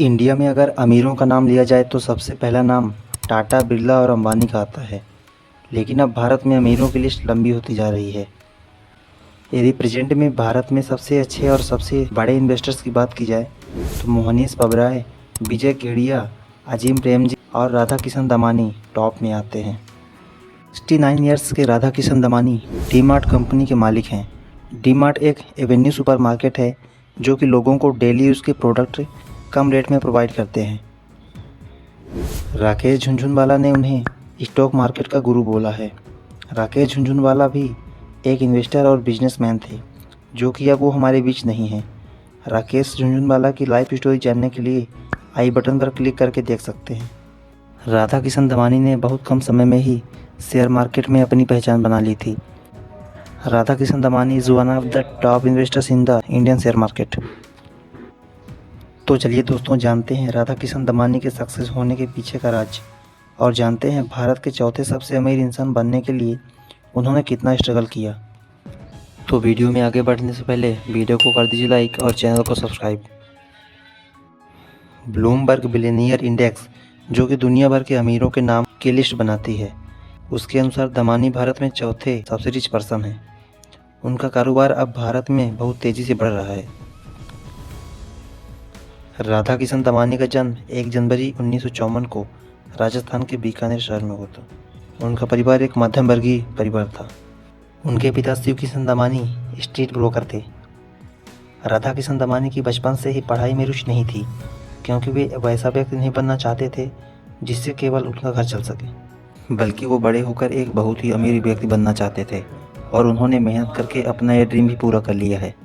India में अगर अमीरों का नाम लिया जाए तो सबसे पहला नाम टाटा, बिरला और अंबानी का आता है। लेकिन अब भारत में अमीरों की लिस्ट लंबी होती जा रही है। यदि प्रेजेंट में भारत में सबसे अच्छे और सबसे बड़े इन्वेस्टर्स की बात की जाए तो मोहनीश पबराय, विजय केडिया, अजीम प्रेमजी और राधा किशन दमानी टॉप में आते हैं। 69 ईयर्स के राधा किशन दमानी डी-मार्ट कंपनी के मालिक हैं। डी-मार्ट एक एवेन्यू सुपरमार्केट है जो कि लोगों को डेली यूज़ के प्रोडक्ट कम रेट में प्रोवाइड करते हैं। राकेश झुनझुनवाला ने उन्हें स्टॉक मार्केट का गुरु बोला है। राकेश झुनझुनवाला भी एक इन्वेस्टर और बिजनेसमैन थे जो कि अब वो हमारे बीच नहीं हैं। राकेश झुनझुनवाला की लाइफ स्टोरी जानने के लिए आई बटन पर क्लिक करके देख सकते हैं। राधा किशन दमानी ने बहुत कम समय में ही शेयर मार्केट में अपनी पहचान बना ली थी। Radha Kishan Damani is one of the top investors in the Indian share market. तो चलिए दोस्तों, जानते हैं राधा किशन दमानी के सक्सेस होने के पीछे का राज और जानते हैं भारत के चौथे सबसे अमीर इंसान बनने के लिए उन्होंने कितना स्ट्रगल किया। तो वीडियो में आगे बढ़ने से पहले वीडियो को कर दीजिए लाइक और चैनल को सब्सक्राइब। ब्लूमबर्ग बिलियनियर इंडेक्स, जो कि दुनिया भर के अमीरों के नाम की लिस्ट बनाती है, उसके अनुसार दमानी भारत में चौथे सबसे रिच पर्सन हैं। उनका कारोबार अब भारत में बहुत तेज़ी से बढ़ रहा है। राधा किशन दमानी का जन्म 1 जनवरी 1954 को राजस्थान के बीकानेर शहर में हुआ था। उनका परिवार एक मध्यम वर्गीय परिवार था। उनके पिता शिव किशन दमानी स्ट्रीट ब्रोकर थे। राधा किशन दमानी की बचपन से ही पढ़ाई में रुचि नहीं थी क्योंकि वे वैसा व्यक्ति नहीं बनना चाहते थे जिससे केवल उनका घर चल सके, बल्कि वो बड़े होकर एक बहुत ही अमीर व्यक्ति बनना चाहते थे और उन्होंने मेहनत करके अपना ये ड्रीम भी पूरा कर लिया है।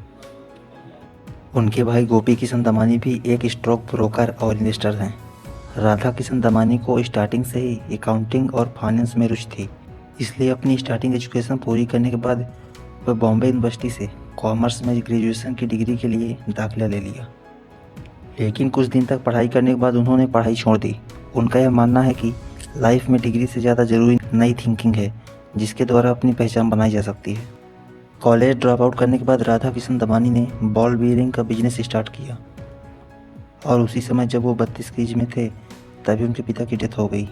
उनके भाई गोपी किशन दमानी भी एक स्टॉक ब्रोकर और इन्वेस्टर हैं। राधा किशन दमानी को स्टार्टिंग से ही अकाउंटिंग और फाइनेंस में रुचि थी, इसलिए अपनी स्टार्टिंग एजुकेशन पूरी करने के बाद वह बॉम्बे यूनिवर्सिटी से कॉमर्स में ग्रेजुएशन की डिग्री के लिए दाखिला ले लिया। लेकिन कुछ दिन तक पढ़ाई करने के बाद उन्होंने पढ़ाई छोड़ दी। उनका यह मानना है कि लाइफ में डिग्री से ज़्यादा ज़रूरी नई थिंकिंग है जिसके द्वारा अपनी पहचान बनाई जा सकती है। कॉलेज ड्रॉप आउट करने के बाद राधा किशन दमानी ने बॉल बीयरिंग का बिजनेस स्टार्ट किया और उसी समय जब वो 32 की एज में थे तभी उनके पिता की डेथ हो गई।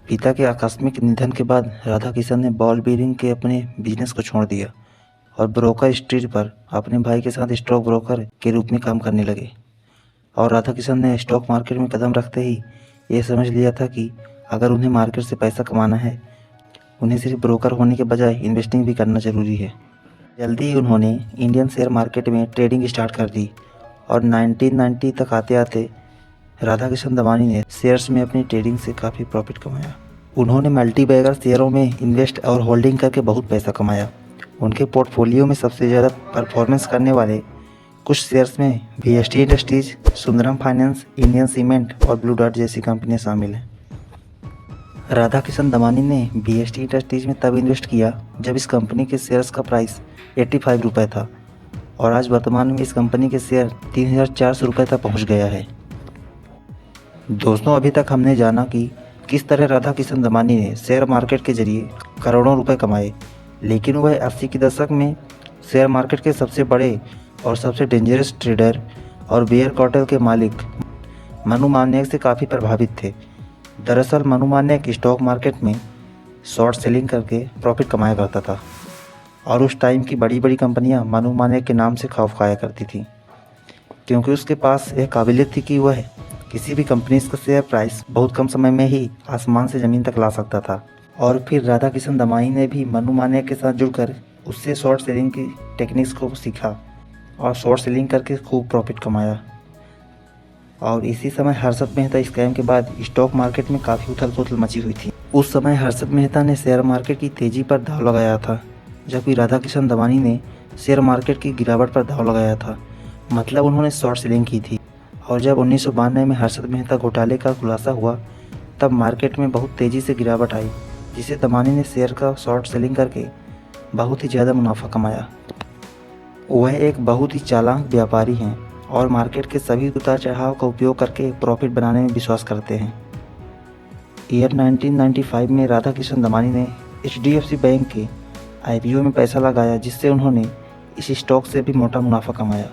पिता के आकस्मिक निधन के बाद राधा किशन ने बॉल बीयरिंग के अपने बिजनेस को छोड़ दिया और ब्रोकर स्ट्रीट पर अपने भाई के साथ स्टॉक ब्रोकर के रूप में काम करने लगे। और राधा किशन ने स्टॉक मार्केट में कदम रखते ही ये समझ लिया था कि अगर उन्हें मार्केट से पैसा कमाना है, उन्हें सिर्फ ब्रोकर होने के बजाय इन्वेस्टिंग भी करना ज़रूरी है। जल्दी ही उन्होंने इंडियन शेयर मार्केट में ट्रेडिंग स्टार्ट कर दी और 1990 तक आते आते राधा किशन दमानी ने शेयर्स में अपनी ट्रेडिंग से काफ़ी प्रॉफिट कमाया। उन्होंने मल्टी बैगर शेयरों में इन्वेस्ट और होल्डिंग करके बहुत पैसा कमाया। उनके पोर्टफोलियो में सबसे ज़्यादा परफॉर्मेंस करने वाले कुछ शेयर्स में VST industries, Sundaram finance, Indian cement और ब्लू डार्ट जैसी कंपनियां शामिल हैं। राधा किशन दमानी ने वीएसटी इंडस्ट्रीज में तब इन्वेस्ट किया जब इस कंपनी के शेयर्स का प्राइस 85 रुपये था और आज वर्तमान में इस कंपनी के शेयर 3400 रुपये तक पहुंच गया है। दोस्तों, अभी तक हमने जाना कि किस तरह राधा किशन दमानी ने शेयर मार्केट के जरिए करोड़ों रुपए कमाए, लेकिन वह 80 के दशक में शेयर मार्केट के सबसे बड़े और सबसे डेंजरस ट्रेडर और बेयर कार्टेल के मालिक मनु मानिक से काफ़ी प्रभावित थे। दरअसल मनु मानिक स्टॉक मार्केट में शॉर्ट सेलिंग करके प्रॉफिट कमाया करता था और उस टाइम की बड़ी बड़ी कंपनियां मनु मानिक के नाम से खौफ खाया करती थी क्योंकि उसके पास यह काबिलियत थी कि वह किसी भी कंपनी का शेयर प्राइस बहुत कम समय में ही आसमान से ज़मीन तक ला सकता था। और फिर राधा किशन दमानी ने भी मनु मानिक के साथ जुड़कर उससे शॉर्ट सेलिंग की टेक्निक्स को सीखा और शॉर्ट सेलिंग करके खूब प्रॉफिट कमाया। और इसी समय हर्षद मेहता स्कैम के बाद स्टॉक मार्केट में काफ़ी उथल पुथल मची हुई थी। उस समय हर्षद मेहता ने शेयर मार्केट की तेज़ी पर दांव लगाया था, जबकि राधा किशन दमानी ने शेयर मार्केट की गिरावट पर दांव लगाया था, मतलब उन्होंने शॉर्ट सेलिंग की थी। और जब 1992 में हर्षद मेहता घोटाले का खुलासा हुआ तब मार्केट में बहुत तेज़ी से गिरावट आई, जिसे दमानी ने शेयर का शॉर्ट सेलिंग करके बहुत ही ज़्यादा मुनाफा कमाया। वह एक बहुत ही चालाक व्यापारी हैं और मार्केट के सभी उतार चढ़ाव का उपयोग करके प्रॉफिट बनाने में विश्वास करते हैं। ईयर 1995 में राधा किशन दमानी ने HDFC बैंक के IPO में पैसा लगाया, जिससे उन्होंने इस स्टॉक से भी मोटा मुनाफा कमाया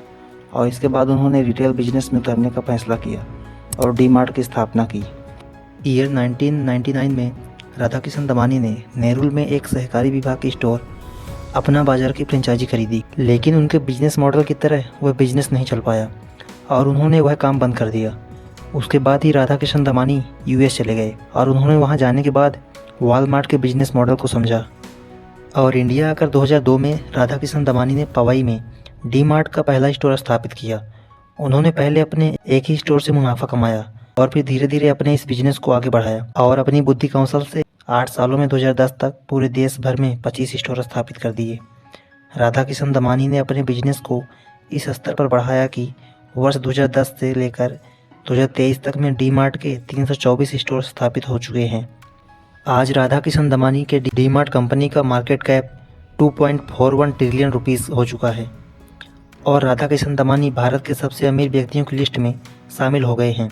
और इसके बाद उन्होंने रिटेल बिजनेस में उतरने का फैसला किया और डी मार्ट की स्थापना की। ईयर 1999 में राधाकिशन दमानी ने नेरुल में एक सहकारी विभाग की स्टोर अपना बाज़ार की फ्रेंचाइजी खरीदी, लेकिन उनके बिजनेस मॉडल की तरह वह बिजनेस नहीं चल पाया और उन्होंने वह काम बंद कर दिया। उसके बाद ही राधाकिशन दमानी यूएस चले गए और उन्होंने वहां जाने के बाद वॉलमार्ट के बिजनेस मॉडल को समझा और इंडिया आकर 2002 में राधाकिशन दमानी ने पवई में डी मार्ट का पहला स्टोर स्थापित किया। उन्होंने पहले अपने एक ही स्टोर से मुनाफा कमाया और फिर धीरे धीरे अपने इस बिजनेस को आगे बढ़ाया और अपनी बुद्धि कौशल से 8 सालों में 2010 तक पूरे देश भर में 25 स्टोर स्थापित कर दिए। राधाकिशन दमानी ने अपने बिजनेस को इस स्तर पर बढ़ाया कि वर्ष 2010 से लेकर 2023 तक में डी मार्ट के 324 स्टोर स्थापित हो चुके हैं। आज राधाकिशन दमानी के डी मार्ट कंपनी का मार्केट कैप 2.41 ट्रिलियन रुपीस हो चुका है और राधाकिशन दमानी भारत के सबसे अमीर व्यक्तियों की लिस्ट में शामिल हो गए हैं।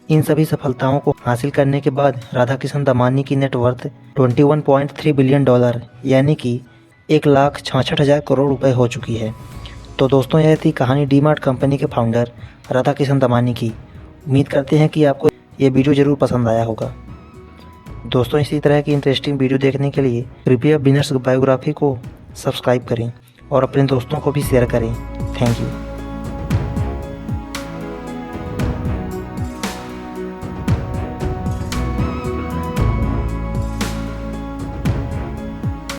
इन सभी सफलताओं को हासिल करने के बाद राधाकिशन दमानी की नेटवर्थ $21.3 बिलियन यानी कि 1,66,000 करोड़ रुपए हो चुकी है। तो दोस्तों, यह थी कहानी डी मार्ट कंपनी के फाउंडर राधाकिशन दमानी की। उम्मीद करते हैं कि आपको ये वीडियो ज़रूर पसंद आया होगा। दोस्तों, इसी तरह की इंटरेस्टिंग वीडियो देखने के लिए कृपया बिजनेस बायोग्राफी को सब्सक्राइब करें और अपने दोस्तों को भी शेयर करें। Thank you.